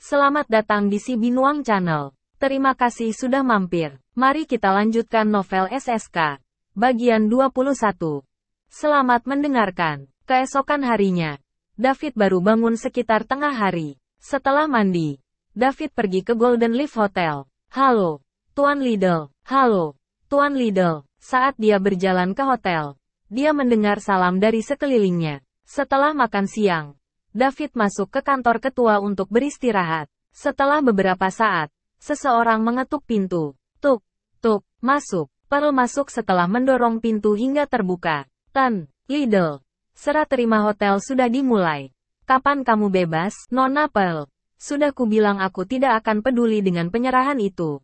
Selamat datang di Si Binuang Channel. Terima kasih sudah mampir. Mari kita lanjutkan novel SSK. Bagian 21. Selamat mendengarkan. Keesokan harinya, David baru bangun sekitar tengah hari. Setelah mandi, David pergi ke Golden Leaf Hotel. Halo, Tuan Liddell. Halo, Tuan Liddell. Saat dia berjalan ke hotel, dia mendengar salam dari sekelilingnya. Setelah makan siang, David masuk ke kantor ketua untuk beristirahat. Setelah beberapa saat, seseorang mengetuk pintu. Tuk, tuk, masuk. Pearl masuk setelah mendorong pintu hingga terbuka. Tan, Liddell. Serah terima hotel sudah dimulai. Kapan kamu bebas, Nona Pearl? Sudah kubilang aku tidak akan peduli dengan penyerahan itu.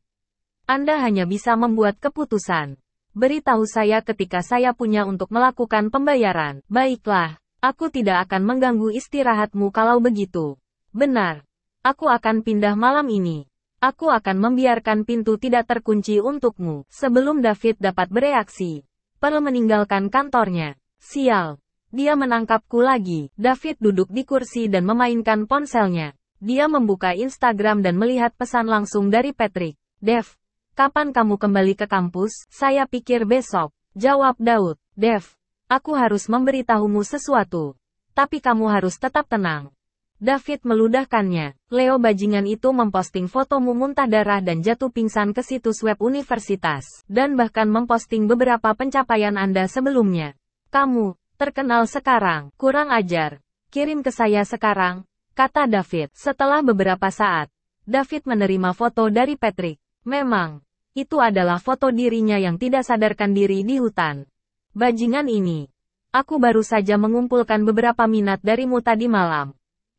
Anda hanya bisa membuat keputusan. Beritahu saya ketika saya punya untuk melakukan pembayaran. Baiklah. Aku tidak akan mengganggu istirahatmu kalau begitu. Benar. Aku akan pindah malam ini. Aku akan membiarkan pintu tidak terkunci untukmu. Sebelum David dapat bereaksi, Pearl meninggalkan kantornya. Sial. Dia menangkapku lagi. David duduk di kursi dan memainkan ponselnya. Dia membuka Instagram dan melihat pesan langsung dari Patrick. Dev, kapan kamu kembali ke kampus? Saya pikir besok. Jawab Daud. Dev, aku harus memberitahumu sesuatu. Tapi kamu harus tetap tenang. David meludahkannya. Leo bajingan itu memposting fotomu muntah darah dan jatuh pingsan ke situs web universitas. Dan bahkan memposting beberapa pencapaian Anda sebelumnya. Kamu, terkenal sekarang. Kurang ajar. Kirim ke saya sekarang, kata David. Setelah beberapa saat, David menerima foto dari Patrick. Memang, itu adalah foto dirinya yang tidak sadarkan diri di hutan. Bajingan ini. Aku baru saja mengumpulkan beberapa minat darimu tadi malam.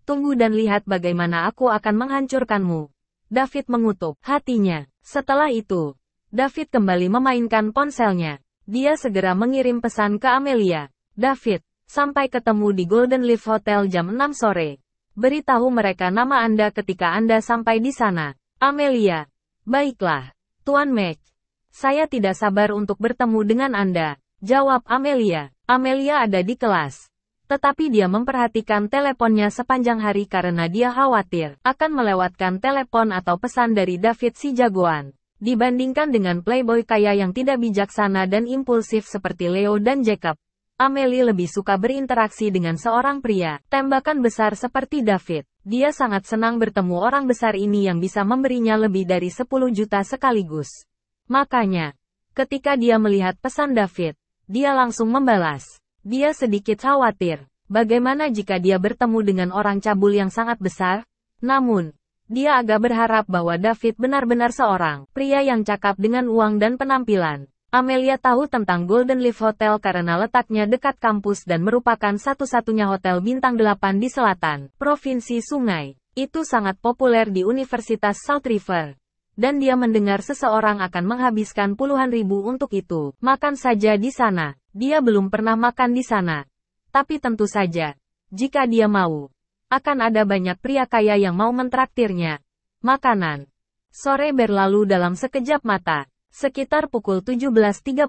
Tunggu dan lihat bagaimana aku akan menghancurkanmu. David mengutuk hatinya. Setelah itu, David kembali memainkan ponselnya. Dia segera mengirim pesan ke Amelia. David, sampai ketemu di Golden Leaf Hotel jam 6 sore. Beritahu mereka nama Anda ketika Anda sampai di sana. Amelia. Baiklah, Tuan Mac. Saya tidak sabar untuk bertemu dengan Anda. Jawab Amelia. Amelia ada di kelas. Tetapi dia memperhatikan teleponnya sepanjang hari karena dia khawatir akan melewatkan telepon atau pesan dari David si jagoan. Dibandingkan dengan playboy kaya yang tidak bijaksana dan impulsif seperti Leo dan Jacob, Amelie lebih suka berinteraksi dengan seorang pria tembakan besar seperti David. Dia sangat senang bertemu orang besar ini yang bisa memberinya lebih dari 10 juta sekaligus. Makanya, ketika dia melihat pesan David, dia langsung membalas. Dia sedikit khawatir. Bagaimana jika dia bertemu dengan orang cabul yang sangat besar? Namun, dia agak berharap bahwa David benar-benar seorang pria yang cakap dengan uang dan penampilan. Amelia tahu tentang Golden Leaf Hotel karena letaknya dekat kampus dan merupakan satu-satunya hotel bintang 8 di selatan Provinsi Sungai. Itu sangat populer di Universitas South River. Dan dia mendengar seseorang akan menghabiskan puluhan ribu untuk itu. Makan saja di sana. Dia belum pernah makan di sana. Tapi tentu saja, jika dia mau, akan ada banyak pria kaya yang mau mentraktirnya. Makanan. Sore berlalu dalam sekejap mata. Sekitar pukul 17.30.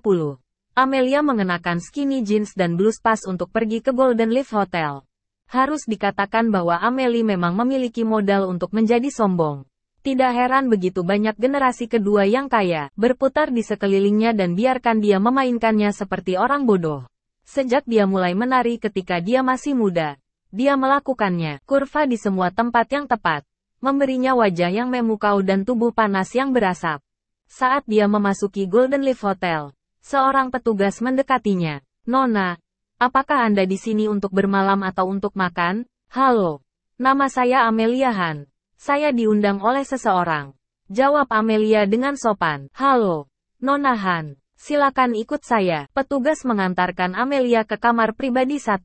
Amelia mengenakan skinny jeans dan blus pas untuk pergi ke Golden Leaf Hotel. Harus dikatakan bahwa Amelie memang memiliki modal untuk menjadi sombong. Tidak heran begitu banyak generasi kedua yang kaya berputar di sekelilingnya dan biarkan dia memainkannya seperti orang bodoh. Sejak dia mulai menari ketika dia masih muda, dia melakukannya. Kurva di semua tempat yang tepat, memberinya wajah yang memukau dan tubuh panas yang berasap. Saat dia memasuki Golden Leaf Hotel, seorang petugas mendekatinya. Nona, apakah Anda di sini untuk bermalam atau untuk makan? Halo, nama saya Amelia Han. Saya diundang oleh seseorang. Jawab Amelia dengan sopan. Halo, Nona Han. Silakan ikut saya. Petugas mengantarkan Amelia ke kamar pribadi 1.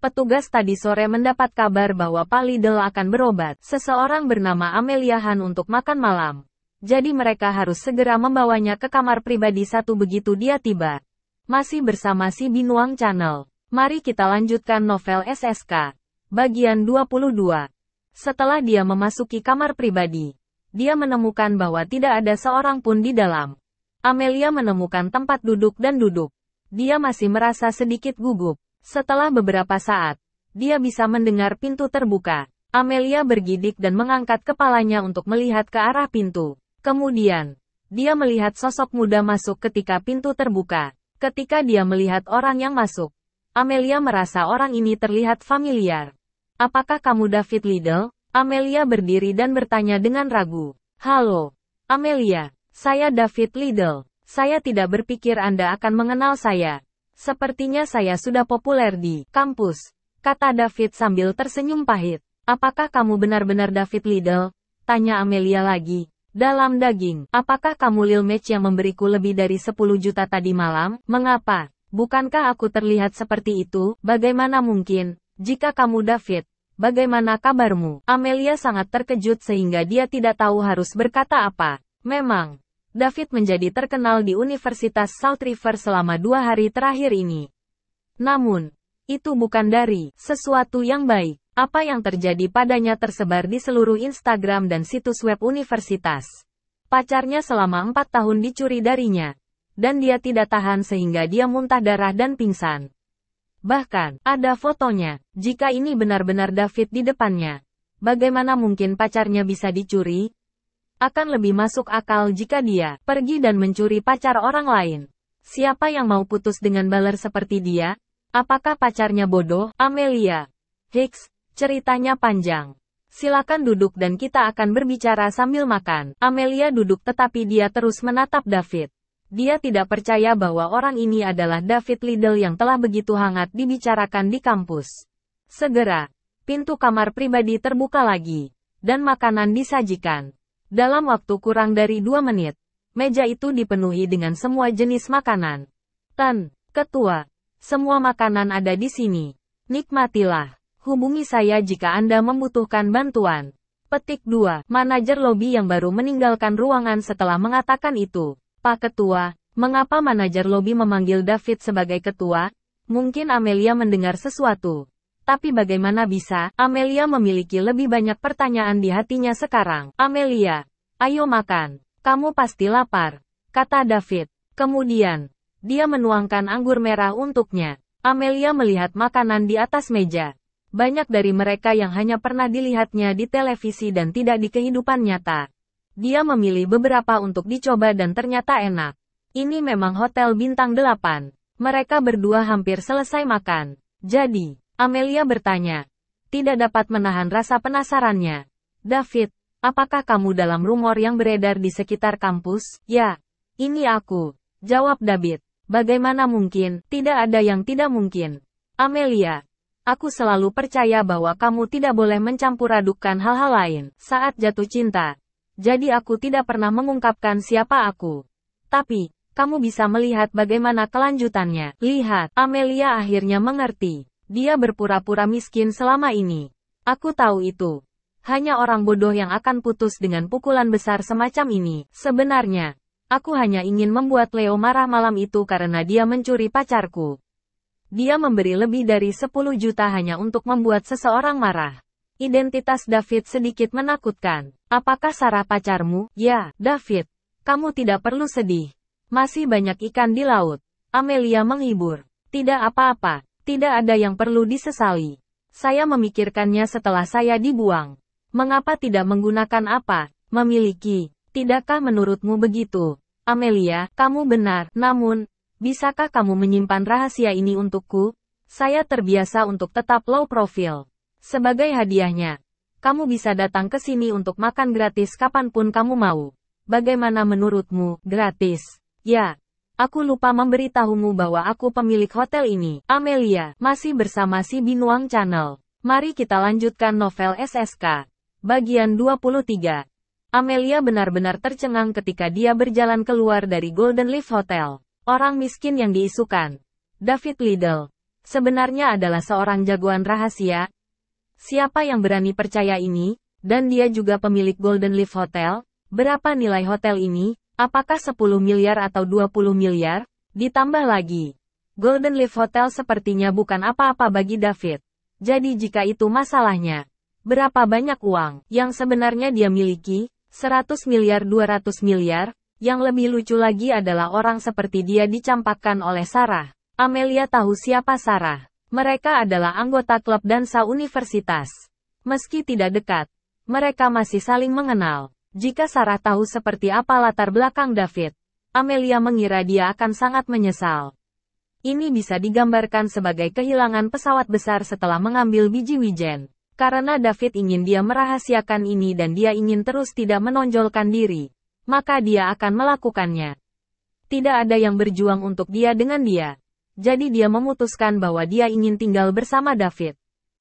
Petugas tadi sore mendapat kabar bahwa Pak Liddell akan berobat seseorang bernama Amelia Han untuk makan malam. Jadi mereka harus segera membawanya ke kamar pribadi 1 begitu dia tiba. Masih bersama Si Binuang Channel. Mari kita lanjutkan novel SSK. Bagian 22. Setelah dia memasuki kamar pribadi, dia menemukan bahwa tidak ada seorang pun di dalam. Amelia menemukan tempat duduk dan duduk. Dia masih merasa sedikit gugup. Setelah beberapa saat, dia bisa mendengar pintu terbuka. Amelia bergidik dan mengangkat kepalanya untuk melihat ke arah pintu. Kemudian, dia melihat sosok muda masuk ketika pintu terbuka. Ketika dia melihat orang yang masuk, Amelia merasa orang ini terlihat familiar. "Apakah kamu David Liddell?" Amelia berdiri dan bertanya dengan ragu. "Halo, Amelia, saya David Liddell. Saya tidak berpikir Anda akan mengenal saya. Sepertinya saya sudah populer di kampus," kata David sambil tersenyum pahit. "Apakah kamu benar-benar David Liddell?" tanya Amelia lagi. "Dalam daging, apakah kamu Lil Match yang memberiku lebih dari 10 juta tadi malam? Mengapa? Bukankah aku terlihat seperti itu? Bagaimana mungkin? Jika kamu David, bagaimana kabarmu?" Amelia sangat terkejut sehingga dia tidak tahu harus berkata apa. Memang, David menjadi terkenal di Universitas South River selama 2 hari terakhir ini. Namun, itu bukan dari sesuatu yang baik. Apa yang terjadi padanya tersebar di seluruh Instagram dan situs web universitas. Pacarnya selama 4 tahun dicuri darinya. Dan dia tidak tahan sehingga dia muntah darah dan pingsan. Bahkan, ada fotonya. Jika ini benar-benar David di depannya, bagaimana mungkin pacarnya bisa dicuri? Akan lebih masuk akal jika dia pergi dan mencuri pacar orang lain. Siapa yang mau putus dengan baler seperti dia? Apakah pacarnya bodoh? Amelia Hicks, ceritanya panjang. Silakan duduk dan kita akan berbicara sambil makan. Amelia duduk tetapi dia terus menatap David. Dia tidak percaya bahwa orang ini adalah David Liddell yang telah begitu hangat dibicarakan di kampus. Segera, pintu kamar pribadi terbuka lagi, dan makanan disajikan. Dalam waktu kurang dari 2 menit, meja itu dipenuhi dengan semua jenis makanan. Ketua, semua makanan ada di sini. Nikmatilah. Hubungi saya jika Anda membutuhkan bantuan. Petik 2. Manajer lobi yang baru meninggalkan ruangan setelah mengatakan itu. "Pak Ketua, mengapa manajer lobi memanggil David sebagai ketua?" Mungkin Amelia mendengar sesuatu. Tapi bagaimana bisa? Amelia memiliki lebih banyak pertanyaan di hatinya sekarang. "Amelia, ayo makan. Kamu pasti lapar," kata David. Kemudian, dia menuangkan anggur merah untuknya. Amelia melihat makanan di atas meja. Banyak dari mereka yang hanya pernah dilihatnya di televisi dan tidak di kehidupan nyata. Dia memilih beberapa untuk dicoba dan ternyata enak. Ini memang hotel bintang 8. Mereka berdua hampir selesai makan. Jadi, Amelia bertanya, tidak dapat menahan rasa penasarannya. "David, apakah kamu dalam rumor yang beredar di sekitar kampus?" "Ya, ini aku," jawab David. "Bagaimana mungkin? Tidak ada yang tidak mungkin. Amelia, aku selalu percaya bahwa kamu tidak boleh mencampur adukkan hal-hal lain saat jatuh cinta. Jadi aku tidak pernah mengungkapkan siapa aku. Tapi, kamu bisa melihat bagaimana kelanjutannya." Lihat, Amelia akhirnya mengerti. Dia berpura-pura miskin selama ini. "Aku tahu itu. Hanya orang bodoh yang akan putus dengan pukulan besar semacam ini. Sebenarnya, aku hanya ingin membuat Leo marah malam itu karena dia mencuri pacarku. Dia memberi lebih dari 10 juta hanya untuk membuat seseorang marah." Identitas David sedikit menakutkan. "Apakah Sarah pacarmu?" "Ya, David. Kamu tidak perlu sedih. Masih banyak ikan di laut." Amelia menghibur. "Tidak apa-apa. Tidak ada yang perlu disesali. Saya memikirkannya setelah saya dibuang. Mengapa tidak menggunakan apa? Memiliki. Tidakkah menurutmu begitu?" "Amelia, kamu benar. Namun, bisakah kamu menyimpan rahasia ini untukku? Saya terbiasa untuk tetap low profile. Sebagai hadiahnya, kamu bisa datang ke sini untuk makan gratis kapanpun kamu mau. Bagaimana menurutmu?" "Gratis? Ya. Aku lupa memberitahumu bahwa aku pemilik hotel ini." Amelia, masih bersama si Binuang Channel. Mari kita lanjutkan novel SSK. Bagian 23. Amelia benar-benar tercengang ketika dia berjalan keluar dari Golden Leaf Hotel. Orang miskin yang diisukan David Liddell sebenarnya adalah seorang jagoan rahasia. Siapa yang berani percaya ini? Dan dia juga pemilik Golden Leaf Hotel. Berapa nilai hotel ini? Apakah 10 miliar atau 20 miliar? Ditambah lagi, Golden Leaf Hotel sepertinya bukan apa-apa bagi David. Jadi jika itu masalahnya, berapa banyak uang yang sebenarnya dia miliki? 100 miliar 200 miliar? Yang lebih lucu lagi adalah orang seperti dia dicampakkan oleh Sarah. Amelia tahu siapa Sarah. Mereka adalah anggota klub dansa universitas. Meski tidak dekat, mereka masih saling mengenal. Jika Sarah tahu seperti apa latar belakang David, Amelia mengira dia akan sangat menyesal. Ini bisa digambarkan sebagai kehilangan pesawat besar setelah mengambil biji wijen. Karena David ingin dia merahasiakan ini dan dia ingin terus tidak menonjolkan diri, maka dia akan melakukannya. Tidak ada yang berjuang untuk dia dengan dia. Jadi dia memutuskan bahwa dia ingin tinggal bersama David.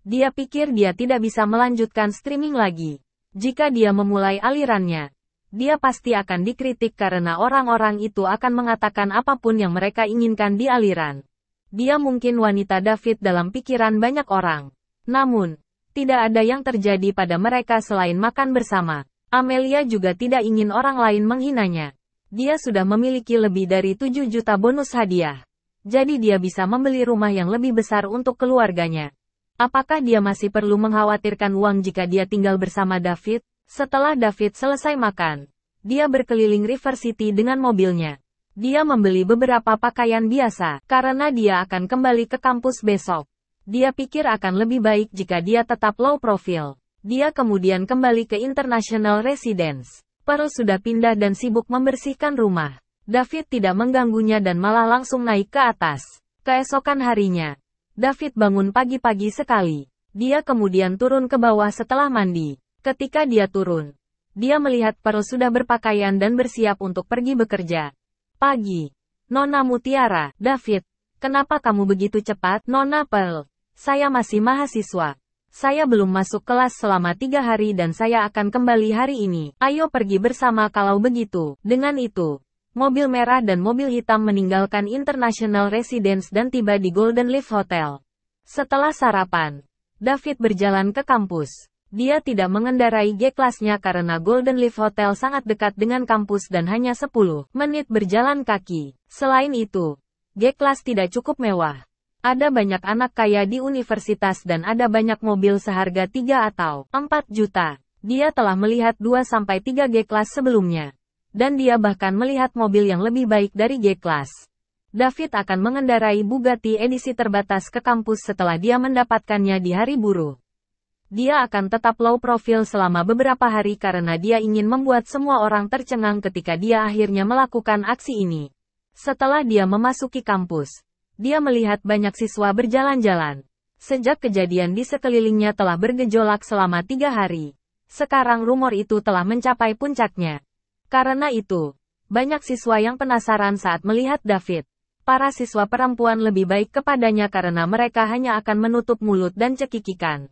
Dia pikir dia tidak bisa melanjutkan streaming lagi. Jika dia memulai alirannya, dia pasti akan dikritik karena orang-orang itu akan mengatakan apapun yang mereka inginkan di aliran. Dia mungkin wanita David dalam pikiran banyak orang. Namun, tidak ada yang terjadi pada mereka selain makan bersama. Amelia juga tidak ingin orang lain menghinanya. Dia sudah memiliki lebih dari 7 juta bonus hadiah. Jadi dia bisa membeli rumah yang lebih besar untuk keluarganya. Apakah dia masih perlu mengkhawatirkan uang jika dia tinggal bersama David? Setelah David selesai makan, dia berkeliling River City dengan mobilnya. Dia membeli beberapa pakaian biasa, karena dia akan kembali ke kampus besok. Dia pikir akan lebih baik jika dia tetap low profile. Dia kemudian kembali ke International Residence. Pearl sudah pindah dan sibuk membersihkan rumah. David tidak mengganggunya dan malah langsung naik ke atas. Keesokan harinya, David bangun pagi-pagi sekali. Dia kemudian turun ke bawah setelah mandi. Ketika dia turun, dia melihat Pearl sudah berpakaian dan bersiap untuk pergi bekerja. Pagi. Nona Mutiara, David. Kenapa kamu begitu cepat, Nona Pearl? Saya masih mahasiswa. Saya belum masuk kelas selama 3 hari dan saya akan kembali hari ini. Ayo pergi bersama kalau begitu. Dengan itu, mobil merah dan mobil hitam meninggalkan International Residence dan tiba di Golden Leaf Hotel. Setelah sarapan, David berjalan ke kampus. Dia tidak mengendarai G-kelasnya karena Golden Leaf Hotel sangat dekat dengan kampus dan hanya 10 menit berjalan kaki. Selain itu, G-kelas tidak cukup mewah. Ada banyak anak kaya di universitas dan ada banyak mobil seharga 3 atau 4 juta. Dia telah melihat 2-3 G-kelas sebelumnya. Dan dia bahkan melihat mobil yang lebih baik dari G-kelas. David akan mengendarai Bugatti edisi terbatas ke kampus setelah dia mendapatkannya di hari buruh. Dia akan tetap low profile selama beberapa hari karena dia ingin membuat semua orang tercengang ketika dia akhirnya melakukan aksi ini. Setelah dia memasuki kampus, dia melihat banyak siswa berjalan-jalan. Sejak kejadian di sekelilingnya telah bergejolak selama 3 hari. Sekarang rumor itu telah mencapai puncaknya. Karena itu, banyak siswa yang penasaran saat melihat David. Para siswa perempuan lebih baik kepadanya karena mereka hanya akan menutup mulut dan cekikikan.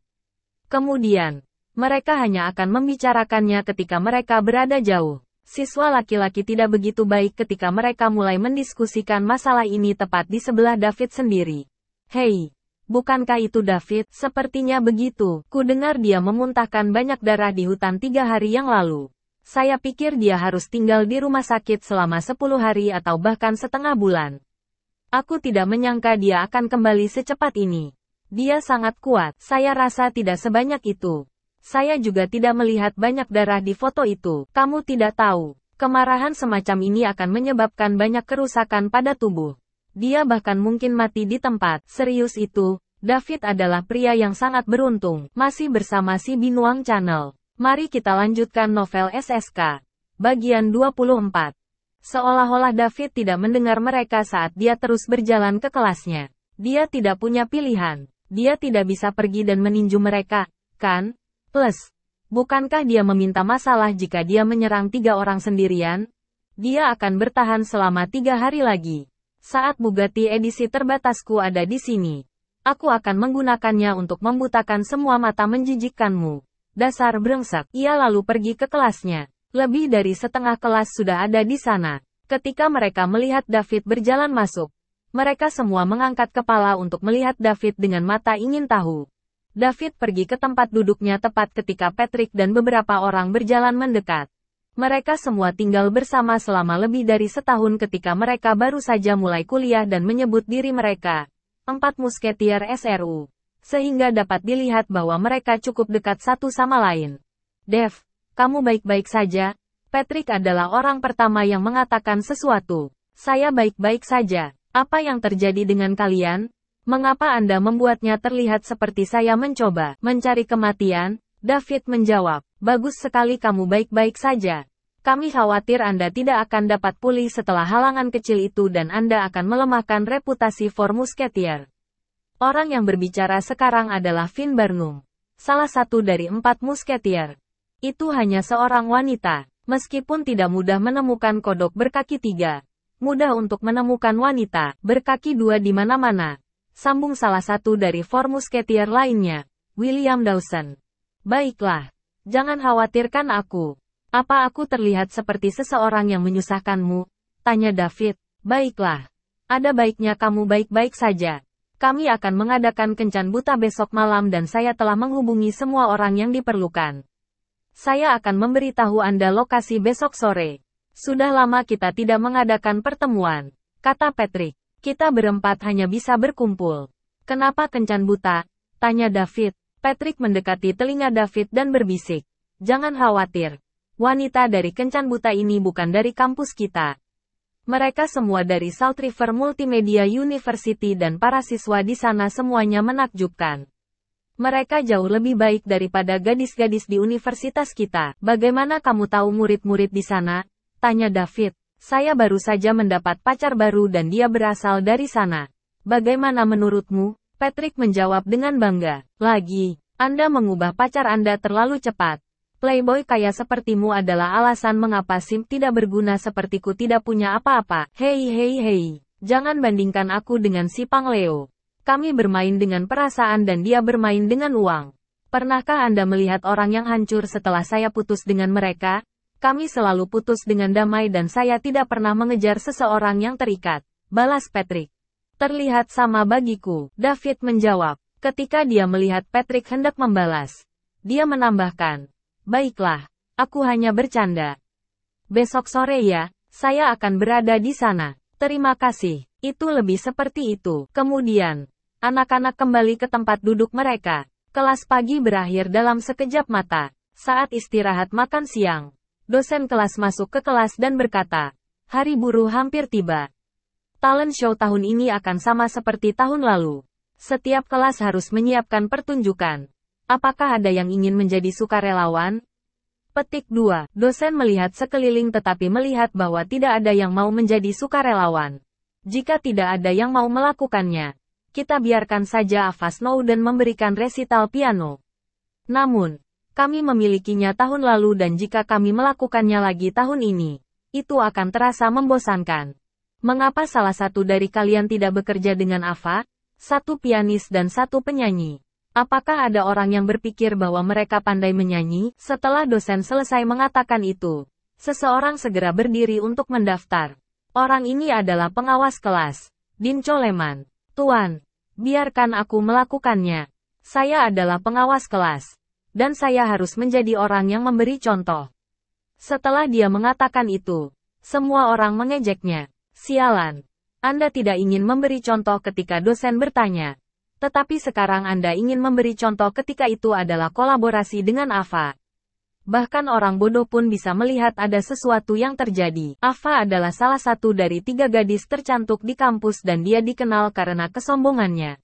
Kemudian, mereka hanya akan membicarakannya ketika mereka berada jauh. Siswa laki-laki tidak begitu baik ketika mereka mulai mendiskusikan masalah ini tepat di sebelah David sendiri. Hei, bukankah itu David? Sepertinya begitu. Ku dengar dia memuntahkan banyak darah di hutan 3 hari yang lalu. Saya pikir dia harus tinggal di rumah sakit selama 10 hari atau bahkan setengah bulan. Aku tidak menyangka dia akan kembali secepat ini. Dia sangat kuat. Saya rasa tidak sebanyak itu. Saya juga tidak melihat banyak darah di foto itu. Kamu tidak tahu, kemarahan semacam ini akan menyebabkan banyak kerusakan pada tubuh. Dia bahkan mungkin mati di tempat. Serius itu, David adalah pria yang sangat beruntung. Masih bersama si Binuang Channel. Mari kita lanjutkan novel SSK. Bagian 24. Seolah-olah David tidak mendengar mereka saat dia terus berjalan ke kelasnya. Dia tidak punya pilihan. Dia tidak bisa pergi dan meninju mereka, kan? Plus, bukankah dia meminta masalah jika dia menyerang 3 orang sendirian? Dia akan bertahan selama 3 hari lagi. Saat Bugatti edisi terbatasku ada di sini, aku akan menggunakannya untuk membutakan semua mata menjijikkanmu. Dasar brengsek. Ia lalu pergi ke kelasnya. Lebih dari setengah kelas sudah ada di sana. Ketika mereka melihat David berjalan masuk, mereka semua mengangkat kepala untuk melihat David dengan mata ingin tahu. David pergi ke tempat duduknya tepat ketika Patrick dan beberapa orang berjalan mendekat. Mereka semua tinggal bersama selama lebih dari setahun ketika mereka baru saja mulai kuliah dan menyebut diri mereka 4 Musketier SRU. Sehingga dapat dilihat bahwa mereka cukup dekat satu sama lain. Dev, kamu baik-baik saja? Patrick adalah orang pertama yang mengatakan sesuatu. Saya baik-baik saja. Apa yang terjadi dengan kalian? Mengapa Anda membuatnya terlihat seperti saya mencoba mencari kematian? David menjawab, bagus sekali kamu baik-baik saja. Kami khawatir Anda tidak akan dapat pulih setelah halangan kecil itu dan Anda akan melemahkan reputasi Four Musketeer. Orang yang berbicara sekarang adalah Finn Barnum, salah satu dari 4 Musketeer. Itu hanya seorang wanita. Meskipun tidak mudah menemukan kodok berkaki 3, mudah untuk menemukan wanita berkaki 2 di mana-mana. Sambung salah satu dari Four Musketeer lainnya, William Dawson. Baiklah, jangan khawatirkan aku. Apa aku terlihat seperti seseorang yang menyusahkanmu? Tanya David. Baiklah. Ada baiknya kamu baik-baik saja. Kami akan mengadakan kencan buta besok malam dan saya telah menghubungi semua orang yang diperlukan. Saya akan memberitahu Anda lokasi besok sore. Sudah lama kita tidak mengadakan pertemuan, kata Patrick. Kita berempat hanya bisa berkumpul. Kenapa kencan buta? Tanya David. Patrick mendekati telinga David dan berbisik. Jangan khawatir. Wanita dari kencan buta ini bukan dari kampus kita. Mereka semua dari Salt River Multimedia University dan para siswa di sana semuanya menakjubkan. Mereka jauh lebih baik daripada gadis-gadis di universitas kita. Bagaimana kamu tahu murid-murid di sana? Tanya David. Saya baru saja mendapat pacar baru dan dia berasal dari sana. Bagaimana menurutmu? Patrick menjawab dengan bangga. Lagi, Anda mengubah pacar Anda terlalu cepat. Playboy kaya sepertimu adalah alasan mengapa Sim tidak berguna sepertiku tidak punya apa-apa. Hei. Jangan bandingkan aku dengan si Pang Leo. Kami bermain dengan perasaan dan dia bermain dengan uang. Pernahkah Anda melihat orang yang hancur setelah saya putus dengan mereka? Kami selalu putus dengan damai dan saya tidak pernah mengejar seseorang yang terikat. Balas Patrick. Terlihat sama bagiku, David menjawab. Ketika dia melihat Patrick hendak membalas, dia menambahkan. Baiklah, aku hanya bercanda. Besok sore ya, saya akan berada di sana. Terima kasih, itu lebih seperti itu. Kemudian, anak-anak kembali ke tempat duduk mereka. Kelas pagi berakhir dalam sekejap mata. Saat istirahat makan siang, dosen kelas masuk ke kelas dan berkata, hari buruh hampir tiba. Talent show tahun ini akan sama seperti tahun lalu. Setiap kelas harus menyiapkan pertunjukan. Apakah ada yang ingin menjadi sukarelawan? Petik 2. Dosen melihat sekeliling tetapi melihat bahwa tidak ada yang mau menjadi sukarelawan. Jika tidak ada yang mau melakukannya, kita biarkan saja Ava Snowden memberikan resital piano. Namun, kami memilikinya tahun lalu dan jika kami melakukannya lagi tahun ini, itu akan terasa membosankan. Mengapa salah satu dari kalian tidak bekerja dengan Ava? Satu pianis dan satu penyanyi. Apakah ada orang yang berpikir bahwa mereka pandai menyanyi? Setelah dosen selesai mengatakan itu, seseorang segera berdiri untuk mendaftar. Orang ini adalah pengawas kelas, Dean Coleman. Tuan, biarkan aku melakukannya. Saya adalah pengawas kelas, dan saya harus menjadi orang yang memberi contoh. Setelah dia mengatakan itu, semua orang mengejeknya. Sialan, Anda tidak ingin memberi contoh ketika dosen bertanya. Tetapi sekarang Anda ingin memberi contoh ketika itu adalah kolaborasi dengan Ava. Bahkan orang bodoh pun bisa melihat ada sesuatu yang terjadi. Ava adalah salah satu dari 3 gadis tercantik di kampus dan dia dikenal karena kesombongannya.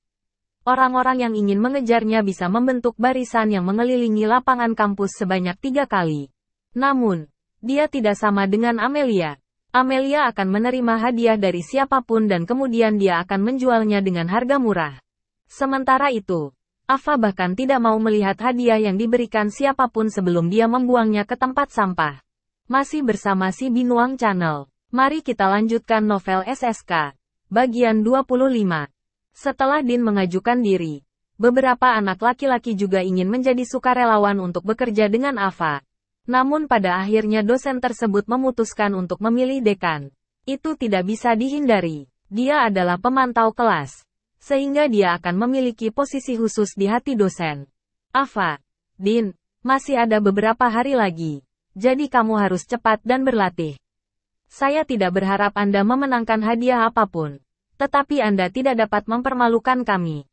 Orang-orang yang ingin mengejarnya bisa membentuk barisan yang mengelilingi lapangan kampus sebanyak 3 kali. Namun, dia tidak sama dengan Amelia. Amelia akan menerima hadiah dari siapapun dan kemudian dia akan menjualnya dengan harga murah. Sementara itu, Ava bahkan tidak mau melihat hadiah yang diberikan siapapun sebelum dia membuangnya ke tempat sampah. Masih bersama si Binuang Channel. Mari kita lanjutkan novel SSK. Bagian 25. Setelah Dean mengajukan diri, beberapa anak laki-laki juga ingin menjadi sukarelawan untuk bekerja dengan Ava. Namun pada akhirnya dosen tersebut memutuskan untuk memilih dekan. Itu tidak bisa dihindari. Dia adalah pemantau kelas. Sehingga dia akan memiliki posisi khusus di hati dosen. Ava, Dean, masih ada beberapa hari lagi. Jadi kamu harus cepat dan berlatih. Saya tidak berharap Anda memenangkan hadiah apapun. Tetapi Anda tidak dapat mempermalukan kami.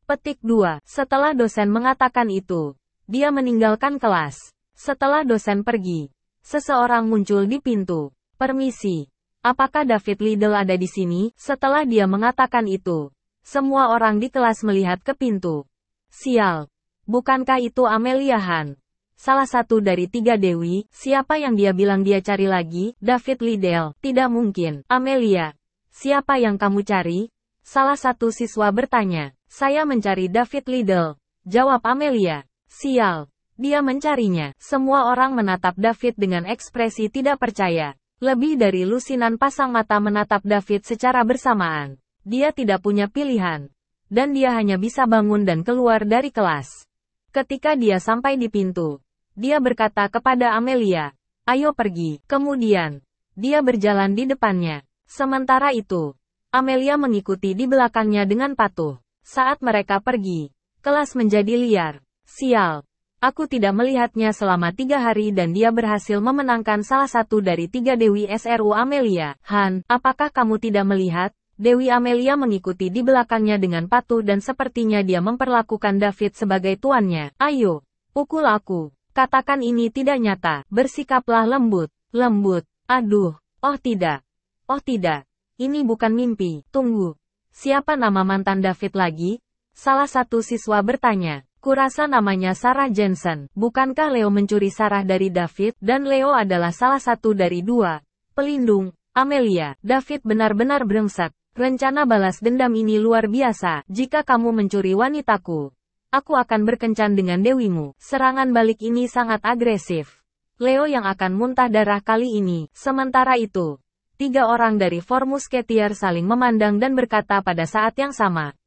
Petik 2. Setelah dosen mengatakan itu, dia meninggalkan kelas. Setelah dosen pergi, seseorang muncul di pintu. Permisi, apakah David Liddell ada di sini? Setelah dia mengatakan itu, semua orang di kelas melihat ke pintu. Sial, Bukankah itu Amelia Han? Salah satu dari 3 dewi, siapa yang dia bilang dia cari lagi? David Liddell. Tidak mungkin. Amelia, siapa yang kamu cari? Salah satu siswa bertanya. Saya mencari David Liddell, jawab Amelia. Sial, dia mencarinya. Semua orang menatap David dengan ekspresi tidak percaya. Lebih dari lusinan pasang mata menatap David secara bersamaan. Dia tidak punya pilihan. Dan dia hanya bisa bangun dan keluar dari kelas. Ketika dia sampai di pintu, dia berkata kepada Amelia, "Ayo pergi." Kemudian, dia berjalan di depannya. Sementara itu, Amelia mengikuti di belakangnya dengan patuh. Saat mereka pergi, kelas menjadi liar. Sial, aku tidak melihatnya selama 3 hari dan dia berhasil memenangkan salah satu dari 3 dewi SRU Amelia. Han, apakah kamu tidak melihat? Dewi Amelia mengikuti di belakangnya dengan patuh dan sepertinya dia memperlakukan David sebagai tuannya. Ayo, pukul aku. Katakan ini tidak nyata. Bersikaplah lembut. Lembut. Aduh. Oh tidak. Oh tidak. Ini bukan mimpi. Tunggu. Siapa nama mantan David lagi? Salah satu siswa bertanya. Kurasa namanya Sarah Jensen. Bukankah Leo mencuri Sarah dari David? Dan Leo adalah salah satu dari 2 pelindung Amelia. David benar-benar brengsek. Rencana balas dendam ini luar biasa. Jika kamu mencuri wanitaku, aku akan berkencan dengan dewimu. Serangan balik ini sangat agresif. Leo yang akan muntah darah kali ini. Sementara itu, 3 orang dari Four Musketeer saling memandang dan berkata pada saat yang sama.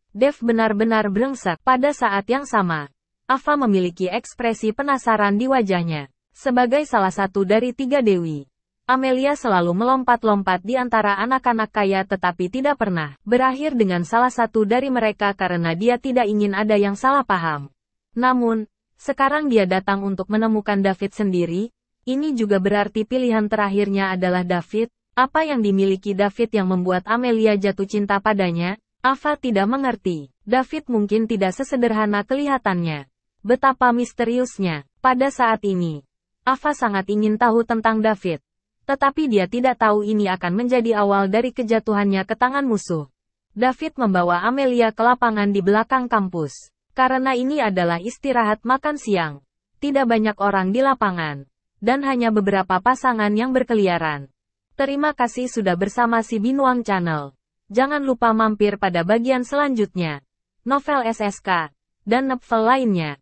Dev benar-benar brengsek. Pada saat yang sama, Ava memiliki ekspresi penasaran di wajahnya. Sebagai salah satu dari 3 dewi, Amelia selalu melompat-lompat di antara anak-anak kaya tetapi tidak pernah berakhir dengan salah satu dari mereka karena dia tidak ingin ada yang salah paham. Namun, sekarang dia datang untuk menemukan David sendiri. Ini juga berarti pilihan terakhirnya adalah David. Apa yang dimiliki David yang membuat Amelia jatuh cinta padanya? Ava tidak mengerti. David mungkin tidak sesederhana kelihatannya. Betapa misteriusnya. Pada saat ini, Ava sangat ingin tahu tentang David. Tetapi dia tidak tahu ini akan menjadi awal dari kejatuhannya ke tangan musuh. David membawa Amelia ke lapangan di belakang kampus. Karena ini adalah istirahat makan siang. Tidak banyak orang di lapangan. Dan hanya beberapa pasangan yang berkeliaran. Terima kasih sudah bersama si Binuang Channel. Jangan lupa mampir pada bagian selanjutnya. Novel SSK. Dan novel lainnya.